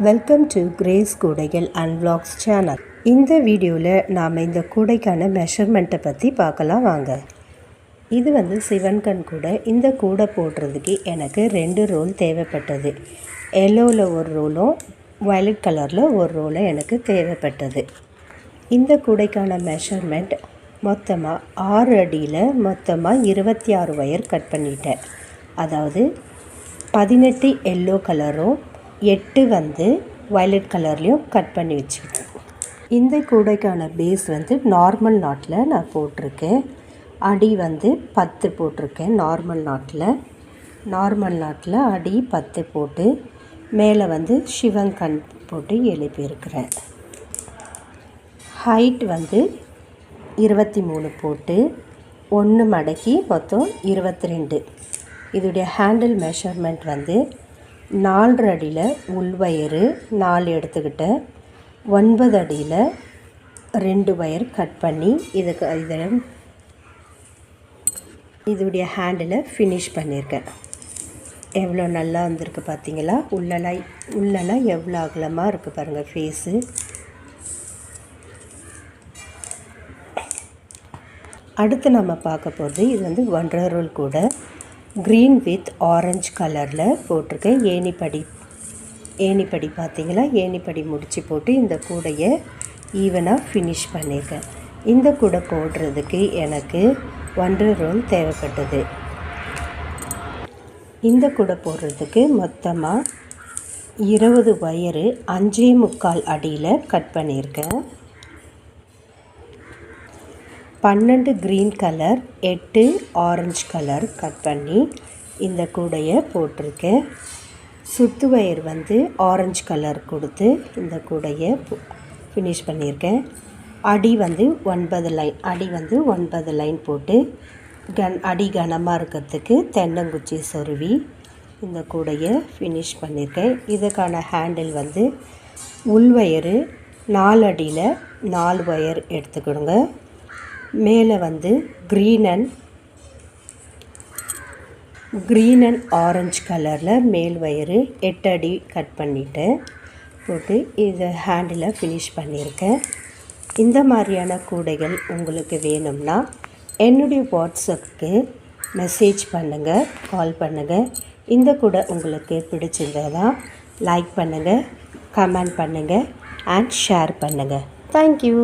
Welcome to grace கூடைகள் and vlogs channel. இந்த வீடியோவில் நாம் இந்த கூடைக்கான மெஷர்மெண்ட்டை பற்றி பார்க்கலாம் வாங்க. இது சிவன்கண் கூடை. இந்த கூடை போடுறதுக்கு எனக்கு 2 ரோல் தேவைப்பட்டது. எல்லோவில் ஒரு ரோலும் வயலட் கலரில் ஒரு ரோலும் எனக்கு தேவைப்பட்டது. இந்த கூடைக்கான மெஷர்மெண்ட் மொத்தமாக 6 அடியில் மொத்தமாக 26 ஒயர் கட் பண்ணிட்டேன். அதாவது 18 எல்லோ கலரும் 8 வயலட் கலர்லேயும் கட் பண்ணி வச்சுக்கிட்டேன். இந்த கூடைக்கான பேஸ் நார்மல் நாட்டில் நான் போட்டிருக்கேன். அடி 10 போட்டிருக்கேன். நார்மல் நாட்டில் அடி 10 போட்டு மேலே சிவங்கண் போட்டு எழுப்பியிருக்கிறேன். ஹைட் 23 போட்டு 1 மடக்கி மொத்தம் 22. இதோடைய ஹேண்டில் மெஷர்மெண்ட் 4 அடியில் உள்வயரு 4 எடுத்துக்கிட்டேன். 9 அடியில் 2 ஒயர் கட் பண்ணி இதோடைய ஹேண்டில் ஃபினிஷ் பண்ணியிருக்கேன். எவ்வளோ நல்லா வந்திருக்கு பார்த்தீங்களா? உள்ளெல்லாம் எவ்வளோ அகலமாக இருக்குது பாருங்கள் ஃபேஸு. அடுத்து நம்ம பார்க்க போகிறது இது 1.5 ரோல் கூட க்ரீன் வித் ஆரஞ்சு கலரில் போட்டிருக்கேன். ஏணிப்படி பார்த்தீங்களா? ஏணிப்படி முடித்து போட்டு இந்த கூடையை ஈவனாக ஃபினிஷ் பண்ணியிருக்கேன். இந்த கூடை போடுறதுக்கு எனக்கு 1.5 ரோல் தேவைப்பட்டது. இந்த கூடை போடுறதுக்கு மொத்தமாக 20 ஒயரு 5.25 அடியில் கட் பண்ணியிருக்கேன். 12 green colour 8 orange colour cut பண்ணி இந்த கூடையை போட்டிருக்கேன். சுத்து வயர் ஆரஞ்சு கலர் கொடுத்து இந்த கூடையை ஃபினிஷ் பண்ணியிருக்கேன். அடி 9 லைன் 9 லைன் போட்டு அடி கனமாக இருக்கிறதுக்கு தென்னங்குச்சி சொருவி இந்த கூடையை ஃபினிஷ் பண்ணியிருக்கேன். இதுக்கான ஹேண்டில் உள்வயரு 4 அடியில் 4 ஒயர் எடுத்துக்கிடுங்க. மேலே க்ரீன் அண்ட் ஆரஞ்சு கலரில் மேல் வயரு 8 அடி கட் பண்ணிவிட்டு போட்டு இதை ஹேண்டில் ஃபினிஷ் பண்ணியிருக்கேன். இந்த மாதிரியான கூடைகள் உங்களுக்கு வேணும்னா என்னுடைய வாட்ஸ்அப்புக்கு மெசேஜ் பண்ணுங்கள், கால் பண்ணுங்கள். இந்த கூடை உங்களுக்கு பிடிச்சிருந்ததா லைக் பண்ணுங்கள், கமெண்ட் பண்ணுங்கள் அண்ட் ஷேர் பண்ணுங்கள். தேங்க்யூ.